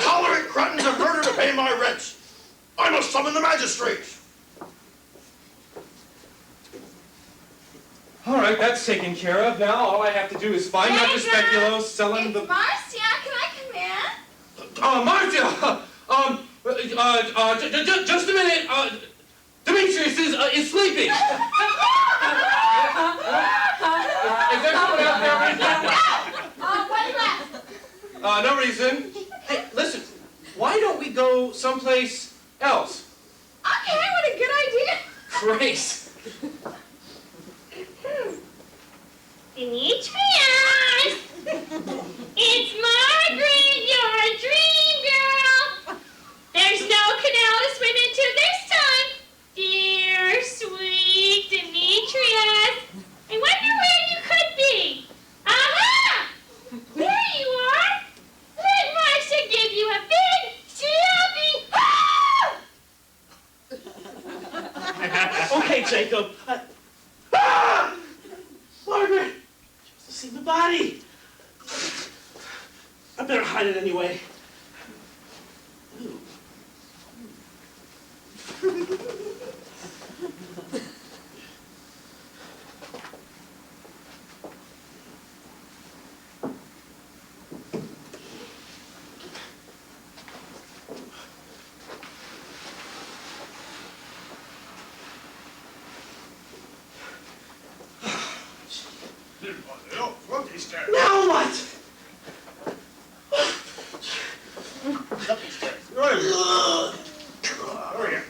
D: tolerant cretins have murdered to pay my rent. I must summon the magistrate.
A: All right, that's taken care of. Now all I have to do is find Dr. Speculo, sell him the...
E: Marcia, can I come in?
A: Marcia! Just a minute. Demetrius is sleeping. Is there someone out there?
E: What's that?
A: No reason. Hey, listen. Why don't we go someplace else?
E: Okay, what a good idea.
A: Great.
I: Demetrius! It's Margaret, you're a dream girl! There's no canal to swim into this time! Dear, sweet Demetrius! I wonder where you could be! Aha! There you are! Let Marcia give you a big, sloppy...
F: Okay, Jacob. body! I better hide it anyway. Ooh. Now what?
D: Up these stairs. Over here.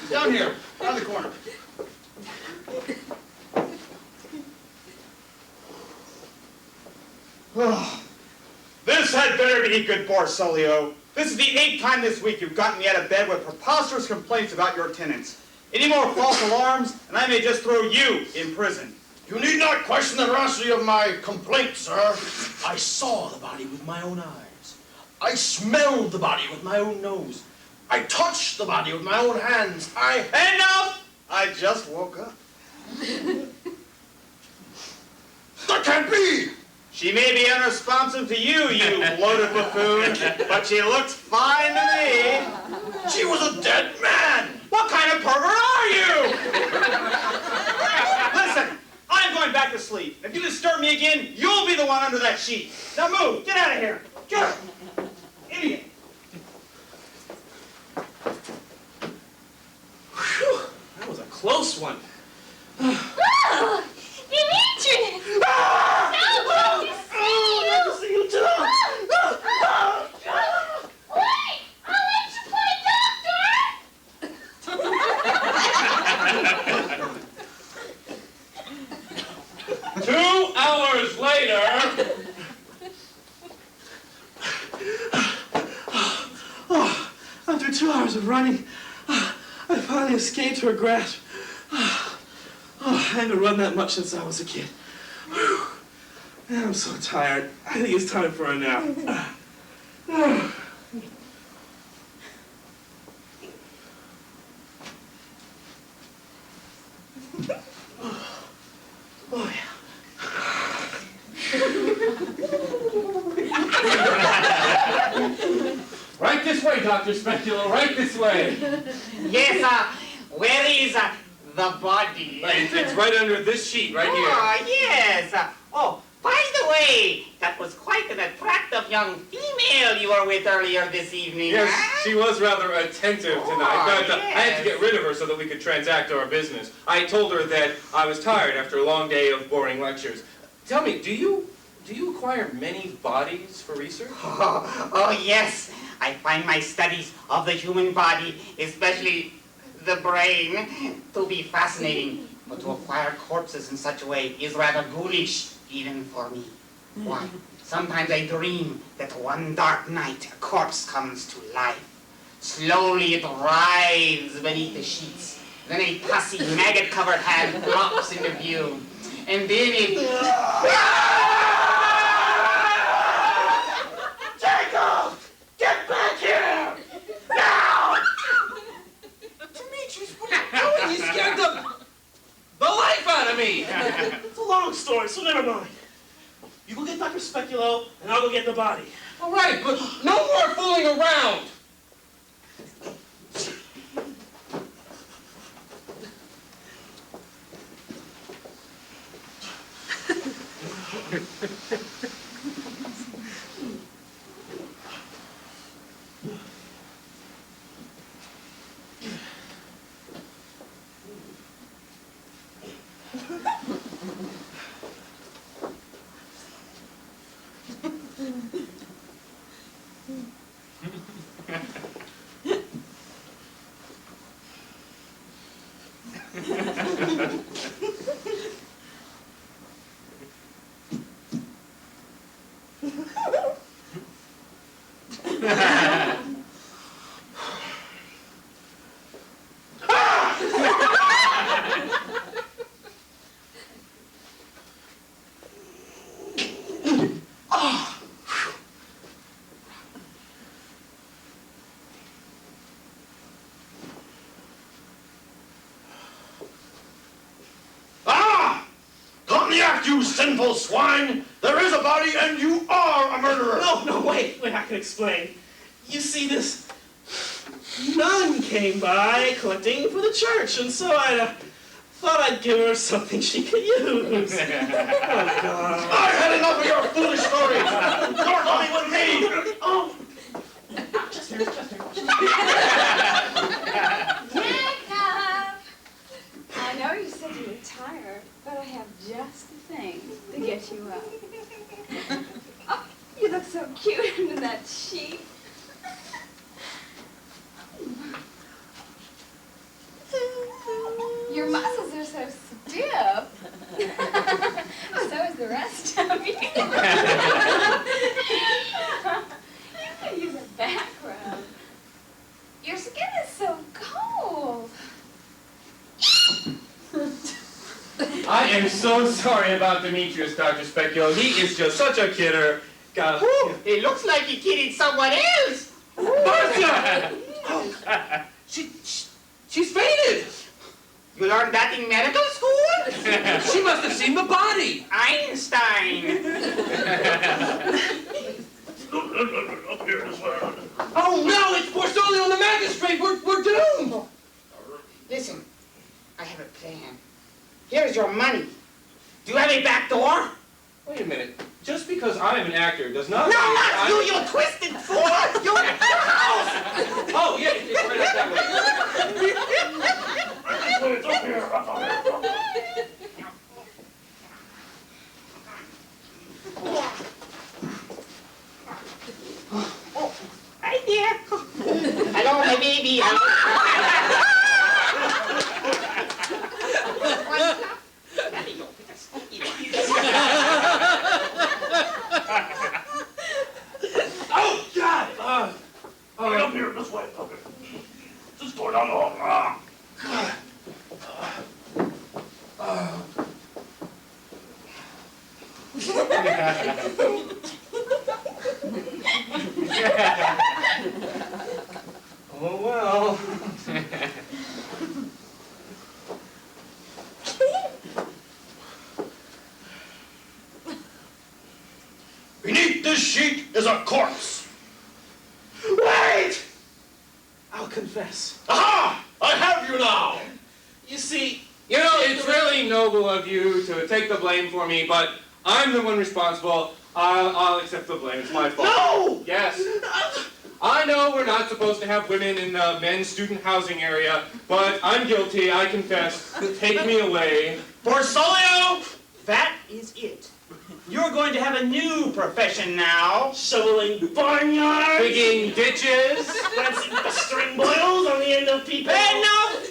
D: Down here, around the corner.
J: This had better be good, Barcelio. This is the 8th time this week you've gotten me out of bed with preposterous complaints about your tenants. Any more false alarms, and I may just throw you in prison.
D: You need not question the veracity of my complaint, sir. I saw the body with my own eyes. I smelled the body with my own nose. I touched the body with my own hands.
J: Enough! I just woke up.
D: That can't be!
J: She may be unresponsive to you, you bloated buffoon, but she looks fine to me.
D: She was a dead man!
J: What kind of pervert are you? Listen, I'm going back to sleep. If you disturb me again, you'll be the one under that sheet. Now move, get out of here. Get idiot.
F: Whew, that was a close one.
I: Oh, Dimitri!
F: Ah!
I: So good to see you!
F: Good to see you too!
I: Wait! I'll let you play doctor!
A: 2 hours later.
F: Oh, after 2 hours of running, I finally escaped her grasp. I haven't run that much since I was a kid. Whew. I'm so tired. I think it's time for a nap. Oh, yeah.
H: Right this way, Dr. Speculo, right this way.
G: Yes, where is the body?
A: It's right under this sheet, right here.
G: Oh, yes. Oh, by the way, that was quite an attractive young female you were with earlier this evening.
A: Yes,
G: huh?
A: she was rather attentive tonight, but I had to get rid of her so that we could transact our business. I told her that I was tired after a long day of boring lectures. Tell me, do you acquire many bodies for research?
G: Oh, yes. I find my studies of the human body, especially the brain, to be fascinating. But to acquire corpses in such a way is rather ghoulish, even for me. Why? Sometimes I dream that one dark night a corpse comes to life. Slowly it writhes beneath the sheets. Then a pussy, maggot-covered hand drops into view. And then it...
D: Jacob! Get back here! Now!
A: Demetrius, what are you doing? You scared the life out of me!
F: It's a long story, so never mind. You go get Dr. Speculo, and I'll go get the body.
A: All right, but no more fooling around!
D: sinful swine! There is a body and you are a murderer!
F: No, wait, I can explain. You see, this nun came by collecting for the church, and so I thought I'd give her something she could use. Oh, God.
D: I had enough of your foolish stories! You're coming with me!
F: Oh.
E: Jacob! I know you said you were tired, but I have just the thing to get you up. Oh, you look so cute under that sheet. Your muscles are so stiff. So is the rest of you. You could use a back rub. Your skin is so cold.
A: I am so sorry about Demetrius, Dr. Speculo. He is just such a kidder. God.
G: It looks like he kidded someone else.
A: Marcia! She's fainted.
G: You learned that in medical school?
A: She must have seen the body.
G: Einstein.
A: Oh no, it's Porcelio and the magistrate. We're doomed.
G: Listen, I have a plan. Here's your money. Do you have a back door?
A: Wait a minute. Just because I'm an actor does not...
G: No, not you, you twisted fool! You're in the house!
A: Oh, yeah, it's right up that way.
D: It's up here,
G: Oh, hi there. Hello, my baby.
D: Oh, God! Right up here, this way. Okay. Just go down the hall.
A: Oh, well.
D: Beneath this sheet is a corpse.
F: Wait! I'll confess.
D: Aha! I have you now!
F: You see...
A: You know, it's really noble of you to take the blame for me, but I'm the one responsible. I'll accept the blame. It's my fault.
F: No!
A: Yes. I know we're not supposed to have women in the men's student housing area, but I'm guilty. I confess. Take me away.
J: Porcelio, that is it. You're going to have a new profession now.
F: Shoveling barnyards!
A: Digging ditches.
F: Lancing string boils on the end of people!
J: And no!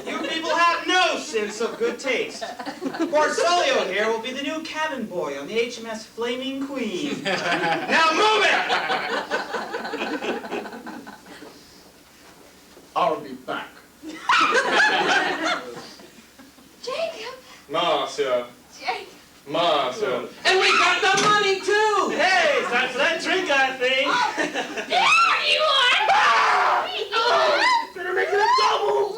J: You people have no sense of good taste. Porcelio here will be the new cabin boy on the HMS Flaming Queen. Now move it!
D: I'll be back.
E: Jacob!
A: Marcia.
E: Jacob!
A: Marcia. And we got the money, too!
F: Hey, it's time for that drink, I think!
E: There you are!
F: Better make it a double!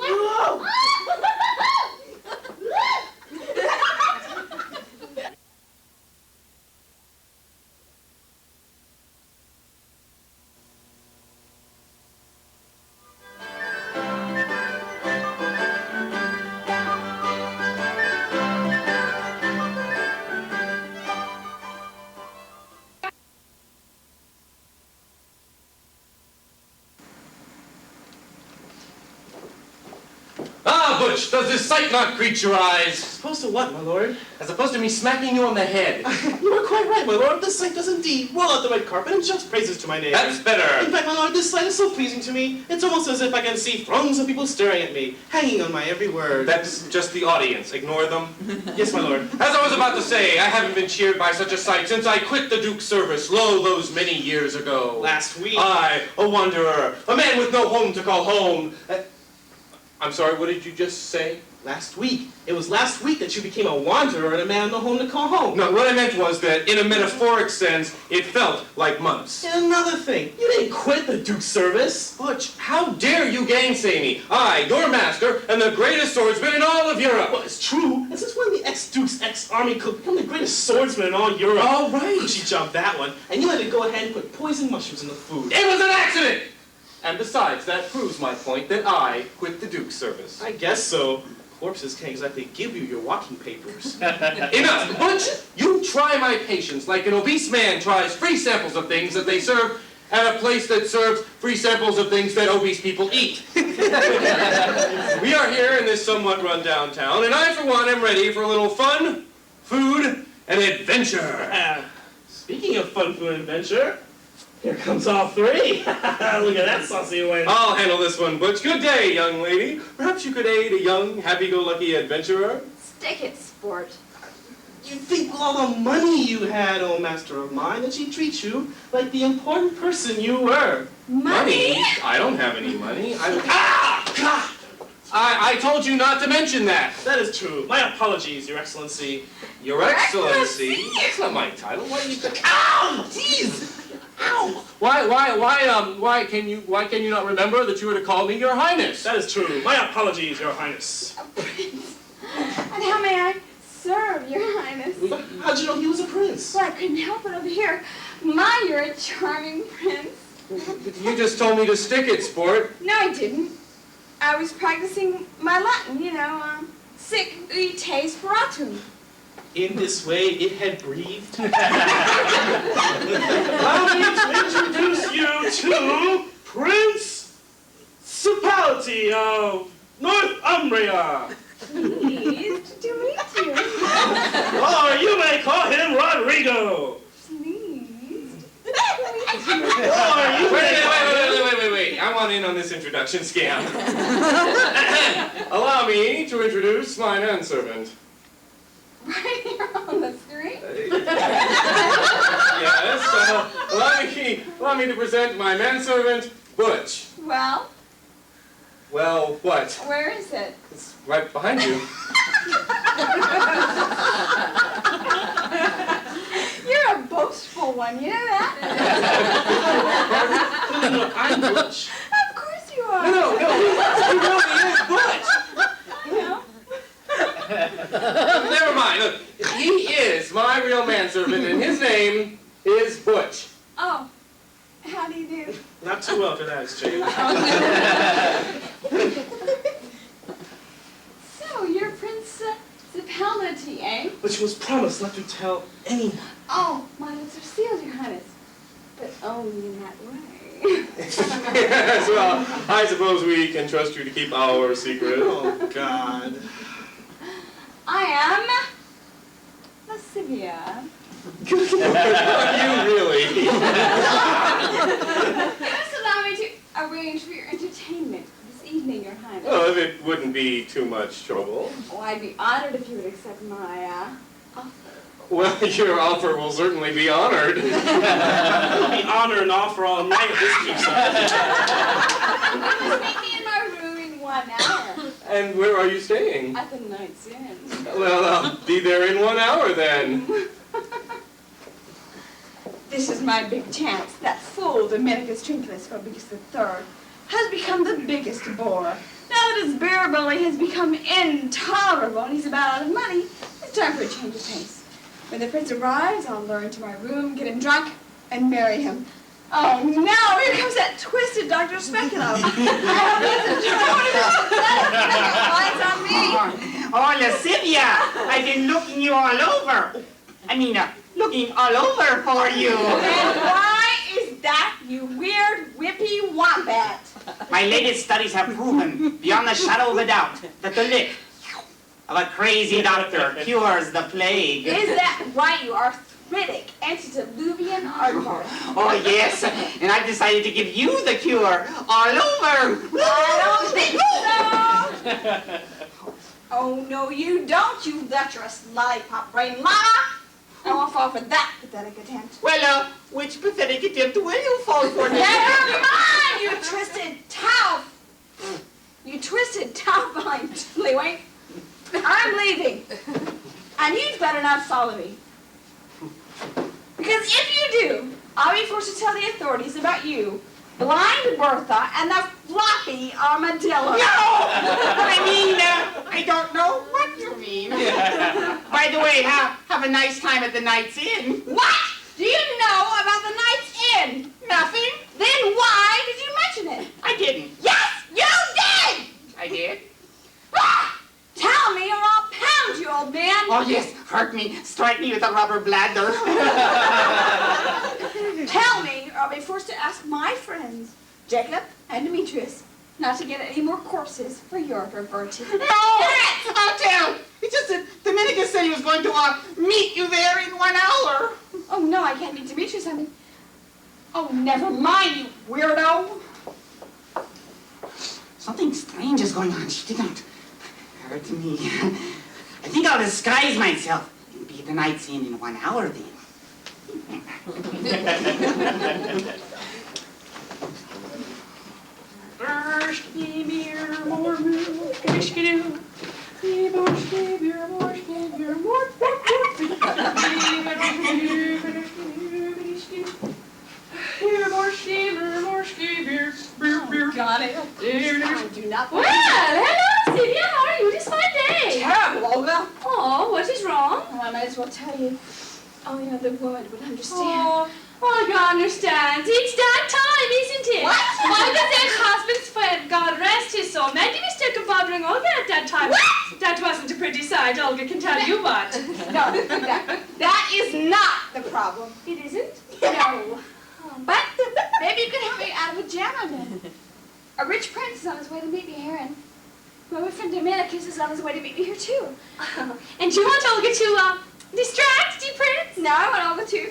A: Ah, Butch, does this sight not greet your eyes?
F: Supposed to what, my lord?
A: As opposed to me smacking you on the head.
F: You are quite right, my lord. This sight does indeed roll out the red carpet and just praises to my name.
A: That's better.
F: In fact, my lord, this sight is so pleasing to me, it's almost as if I can see throngs of people staring at me, hanging on my every word.
A: That's just the audience. Ignore them.
F: Yes, my lord.
A: As I was about to say, I haven't been cheered by such a sight since I quit the Duke's service, lo, those many years ago.
F: Last week.
A: I, a wanderer, a man with no home to call home. I'm sorry, what did you just say?
F: Last week. It was last week that you became a wanderer and a man no home to call home.
A: No, what I meant was that, in a metaphoric sense, it felt like months.
F: And another thing, you didn't quit the Duke's service.
A: Butch, how dare you gainsay me? I, your master, and the greatest swordsman in all of Europe.
F: Well, it's true. And since when the ex-Duke's ex-army cook, become the greatest swordsman in all Europe.
H: All right.
F: She jumped that one, and you had to go ahead and put poison mushrooms in the food.
B: It was an accident! And besides, that proves my point that I quit the Duke's service.
F: I guess so. Corpses can't exactly give you your walking papers.
B: Enough! Butch, you try my patience like an obese man tries free samples of things that they serve at a place that serves free samples of things that obese people eat. We are here in this somewhat run-down town, and I, for one, am ready for a little fun, food, and adventure.
F: Speaking of fun, food, and adventure, here comes all three. Look at that saucy one.
B: I'll handle this one, Butch. Good day, young lady. Perhaps you could aid a young, happy-go-lucky adventurer?
E: Stick it, sport.
F: You'd think with all the money you had, oh master of mine, that she'd treat you like the important person you were.
E: Money?
B: I don't have any money. I told you not to mention that.
F: That is true. My apologies, Your Excellency.
B: Your Excellency? That's not my title. Why do you think?
F: Ow! Jeez! Ow!
B: Why can you not remember that you were to call me Your Highness?
F: That is true. My apologies, Your Highness.
E: Prince. And how may I serve, Your Highness?
F: How'd you know he was a prince?
E: Well, I couldn't help it over here. My, you're a charming prince.
B: You just told me to stick it, sport.
E: No, I didn't. I was practicing my Latin, sic ut speratum.
F: In this way, it had breathed. Allow me to introduce you to Prince Principality of Northumbria.
E: Pleased to meet you.
F: Or you may call him Rodrigo.
E: Pleased.
F: Or you
B: Wait. I want in on this introduction scam. Allow me to introduce my manservant.
E: Right here on the screen.
B: Yes, allow me to present my manservant, Butch.
E: Well,
B: Well, what?
E: where is it?
B: It's right behind you.
E: You're a boastful one, you know that?
F: No, I'm Butch.
E: Of course you are.
B: No, he really is Butch.
E: You know?
B: Never mind. Look, he is my real manservant, and his name is Butch.
E: Oh, how do you do?
F: Not too well for that exchange.
E: So, you're Principality, eh?
F: But she was promised not to tell anyone.
E: Oh, my lips are sealed, Your Highness. But only in that way.
B: Yes, well, I suppose we can trust you to keep our secret.
F: Oh, God.
E: I am Lascivia.
B: You really?
E: Just allow me to arrange for your entertainment this evening, Your Highness.
B: Well, if it wouldn't be too much trouble.
E: Oh, I'd be honored if you would accept my offer.
B: Well, your offer will certainly be honored.
F: I'll be honored and offer all night if this keeps up.
E: You must meet me in my room in 1 hour.
B: And where are you staying?
E: At the Knight's Inn.
B: Well, I'll be there in 1 hour then.
E: This is my big chance. That fool, Dominicus Trinculus Phobicus III, has become the biggest bore. Now that his beer belly has become intolerable and he's about out of money, it's time for a change of pace. When the prince arrives, I'll lure into my room, get him drunk, and marry him. Oh no, here comes that twisted Dr. Speculo. I hope he's enjoying it. Lights on me.
G: Oh, Lascivia, I've been looking you all over. Looking all over for you.
E: And why is that, you weird, whippy wombat?
G: My latest studies have proven, beyond the shadow of a doubt, that the lick of a crazy doctor cures the plague.
E: Is that right, you arthritic, antediluvian aardvark?
G: Oh, yes, and I've decided to give you the cure all over.
E: I don't think so. Oh, no, you don't, you lecherous lollipop brain llama. I won't fall for that pathetic attempt.
G: Well, which pathetic attempt will you fall for?
E: Never mind, you twisted towel. You twisted towel behind Leeway. I'm leaving. And you'd better not follow me. Because if you do, I'll be forced to tell the authorities about you, Blind Bertha, and the floppy armadillo.
G: No! I don't know what you mean. By the way, have a nice time at the Knight's Inn.
E: What do you know about the Knight's Inn?
G: Nothing?
E: Then why did you mention it?
G: I didn't.
E: Yes, you did!
G: I did?
E: Ah! Tell me or I'll pound you, old man.
G: Oh, yes, hurt me. Strike me with a rubber bladder.
E: Tell me or I'll be forced to ask my friends, Jacob and Demetrius, not to get any more courses for your perverted.
G: No! I'll tell. It's just that Dominicus said he was going to meet you there in 1 hour.
E: Oh, no, I can't meet Demetrius, honey. Oh, never mind, you weirdo.
G: Something strange is going on. She did not hurt me. I think I'll disguise myself and be at the Knight's Inn in 1 hour then.
E: Got it. I do not.
I: Well, hello, Sylvia. How are you this fine day?
E: Terrible, Olga.
I: Oh, what is wrong?
E: Well, I might as well tell you. Only another woman would understand.
I: Oh, Olga understands. It's that time, isn't it?
E: What?
I: Olga's ex-husband's friend, God rest his soul, made the mistake of bothering Olga at that time.
E: What?
I: That wasn't a pretty sight, Olga can tell you what.
E: No, that is not the problem.
I: It isn't?
E: No. But maybe you could help me out of a jam I'm in. A rich prince is on his way to meet me here, and my friend Dominicus is on his way to meet me here, too.
I: And you want Olga to, distract the prince?
E: No, I want Olga to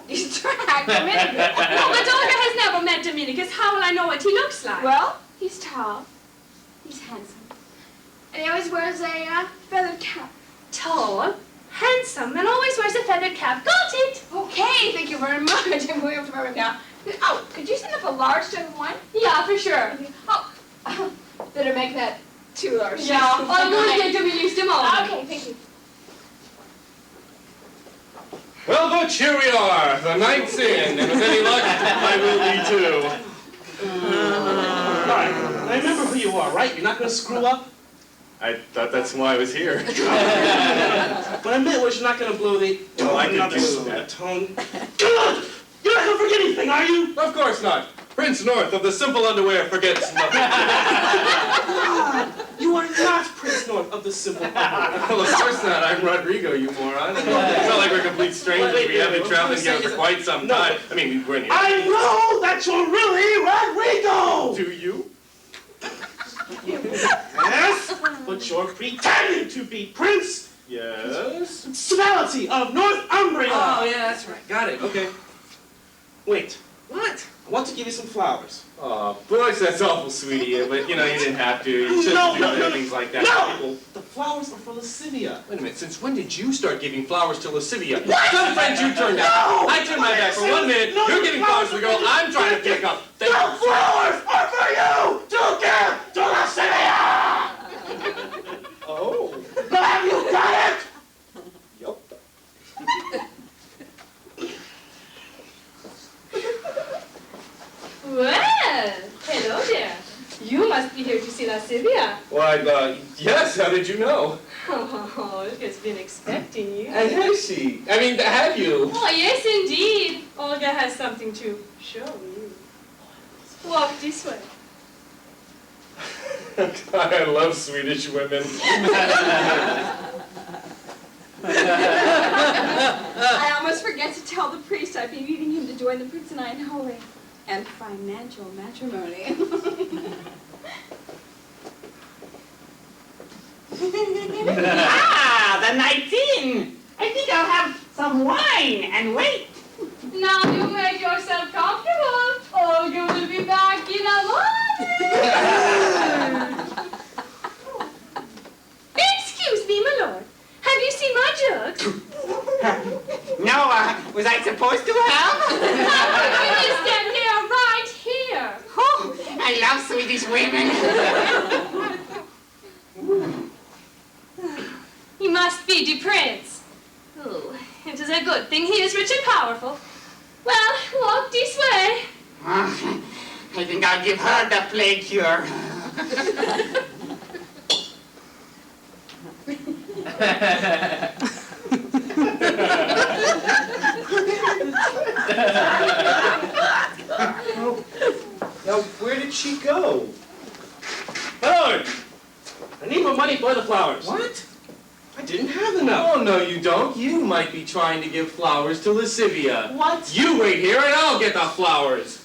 E: distract Dominicus.
I: No, but Olga has never met Dominicus. How will I know what he looks like?
E: Well, he's tall, he's handsome, and he always wears a feathered cap.
I: Tall, handsome, and always wears a feathered cap. Got it!
E: Okay, thank you very much. I'm going up to my room now. Oh, could you send up a large jug of wine?
I: Yeah, for sure.
E: Oh, better make that 2 large.
I: Yeah, I won't get to be used them all.
E: Okay, thank you.
A: Well, Butch, here we are, the Knight's Inn, and with any luck, I will be too.
F: All right, I remember who you are, right? You're not going to screw up?
A: I thought that's why I was here.
F: What I meant was you're not going to blow the...
A: Well, I could
F: another
A: do that.
F: tone. You're not going to forget anything, are you?
A: Of course not. Prince North of the Simple Underwear forgets nothing.
F: You are not Prince North of the Simple Underwear.
A: Well, of course not. I'm Rodrigo, you moron. It's not like we're complete strangers.
F: Wait,
A: We have been
F: what
A: traveling
F: I'm saying
A: together for
F: is-
A: quite some
F: No.
A: time. I mean, we're in here.
F: I know that you're really Rodrigo!
A: Do you?
F: Yes, but you're pretending to be Prince
A: Yes.
F: Civility of Northumbria!
A: Oh, yeah, that's right. Got it. Okay.
F: Wait,
A: What?
F: I want to give you some flowers.
A: Oh, Butch, that's awful sweet of you, but you know, you didn't have to. You shouldn't do things like that.
F: No!
A: People...
F: The flowers are for Lascivia.
A: Wait a minute, since when did you start giving flowers to Lascivia? Some friends you turned out.
F: No!
A: I turned my back for 1 minute.
F: No,
A: You're giving flowers to the girl I'm trying to pick up. Thank
F: The
A: you.
F: flowers are for you to give to Lascivia!
A: Oh.
F: Now have you got it?
A: Yup.
I: Well, hello there. You must be here to see Lascivia.
A: Why, yes, how did you know?
I: Oh, Olga's been expecting you.
A: And has she? I mean, have you?
I: Oh, yes, indeed. Olga has something to show you. Walk this way.
A: God, I love Swedish women.
E: I almost forget to tell the priest I've been needing him to join the Prince and I in holy and financial matrimony.
G: Ah, the Knight's Inn. I think I'll have some wine and wait.
I: Now you make yourself comfortable. Olga will be back in a moment. Excuse me, my lord. Have you seen my jugs?
G: No, was I supposed to have?
I: You stand here, right here.
G: Oh, I love Swedish women.
I: He must be the prince. Oh, it is a good thing he is rich and powerful. Well, walk this way.
G: I think I'll give her the plague cure.
F: she go?
B: Lord, I need more money for the flowers.
F: What? I didn't have enough.
B: Oh, no, you don't. You might be trying to give flowers to Lascivia.
F: What?
B: You wait here and I'll get the flowers.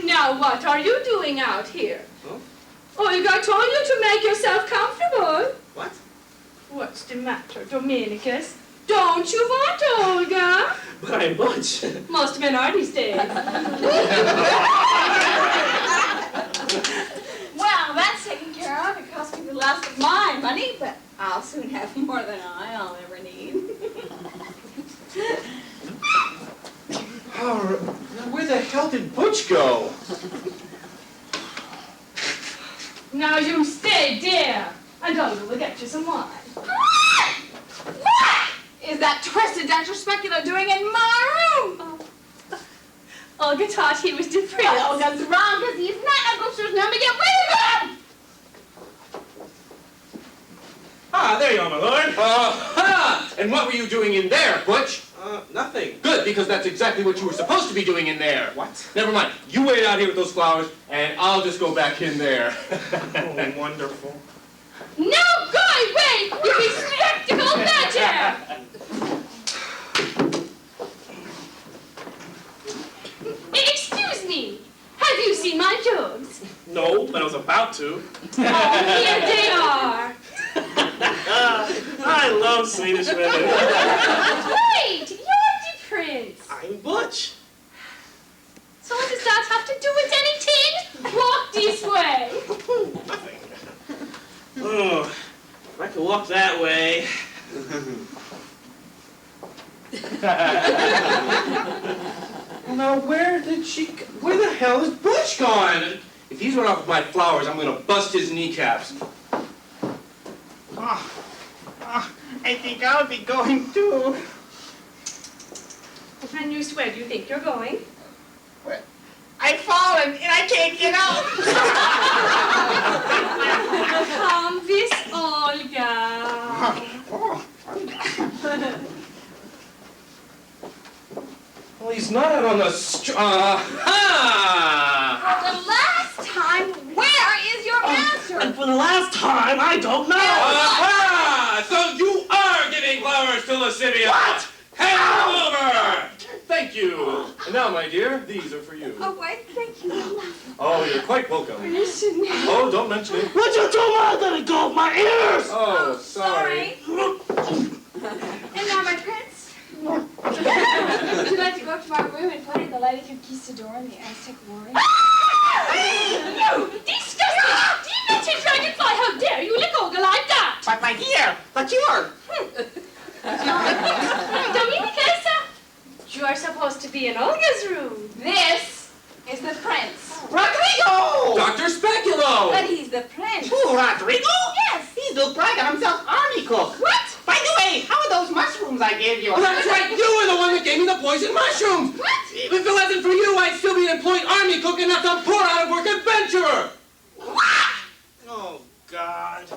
I: Now what are you doing out here?
F: Huh?
I: Olga told you to make yourself comfortable.
F: What?
I: What's the matter, Dominicus? Don't you want Olga?
F: But I'm Butch.
I: Most men are these days.
E: Well, that's taken care of. It cost me the last of my money, but I'll soon have more than I'll ever need.
B: Oh, now where the hell did Butch go?
I: Now you stay there, and Olga will get you some wine.
E: What is that twisted Dr. Specula doing in my room?
I: Olga thought he was depressed.
E: Well, Olga's wrong, because he's not Uncle Sir's number. Get rid of him!
F: Ah, there you are, my lord.
B: Ha! And what were you doing in there, Butch?
F: Nothing.
B: Good, because that's exactly what you were supposed to be doing in there.
F: What?
B: Never mind. You wait out here with those flowers, and I'll just go back in there.
F: Oh, wonderful.
I: No, go away, you bespectacled badger! Excuse me, have you seen my jugs?
F: No, but I was about to.
I: Oh, here they are.
F: I love Swedish women.
I: Wait, you're the prince.
F: I'm Butch.
I: So what does that have to do with anything? Walk this way.
F: Nothing. Oh, if I could walk that way.
B: Now, where the hell is Butch gone? If he's run off with my flowers, I'm gonna bust his kneecaps.
G: I think I'll be going too.
I: And you where do you think you're going?
G: I've fallen and I can't get out.
I: Come this, Olga.
B: Well, he's not out on the
E: For the last time, where is your master?
F: And for the last time, I don't know.
B: Aha! So you are giving flowers to Lascivia.
F: What?
B: Hand them over! Thank you. And now, my dear, these are for you.
E: Oh, wait, thank you.
B: Oh, you're quite welcome.
E: Listen now.
B: Oh, don't mention it.
F: What you do? I let go of my ears.
B: Oh, sorry.
E: And now, my prince, would you like to go up to my room and play the Lady Conquistador in the Aztec Warrior?
I: No! Disgusting! Demented dragonfly! How dare you lick Olga like that?
G: But my dear, but you are.
I: Dominicus, you are supposed to be in Olga's room.
E: This is the prince.
G: Rodrigo!
B: Dr. Speculo!
E: But he's the prince.
G: Who, Rodrigo?
E: Yes.
G: He's Luke Braga himself, army cook.
E: What?
G: By the way, how are those mushrooms I gave you?
B: Oh, that's right, you were the one that gave me the poison mushrooms!
E: What?
B: If it wasn't for you, I'd still be an employed army cook and not some poor out-of-work adventurer!
G: Oh, God.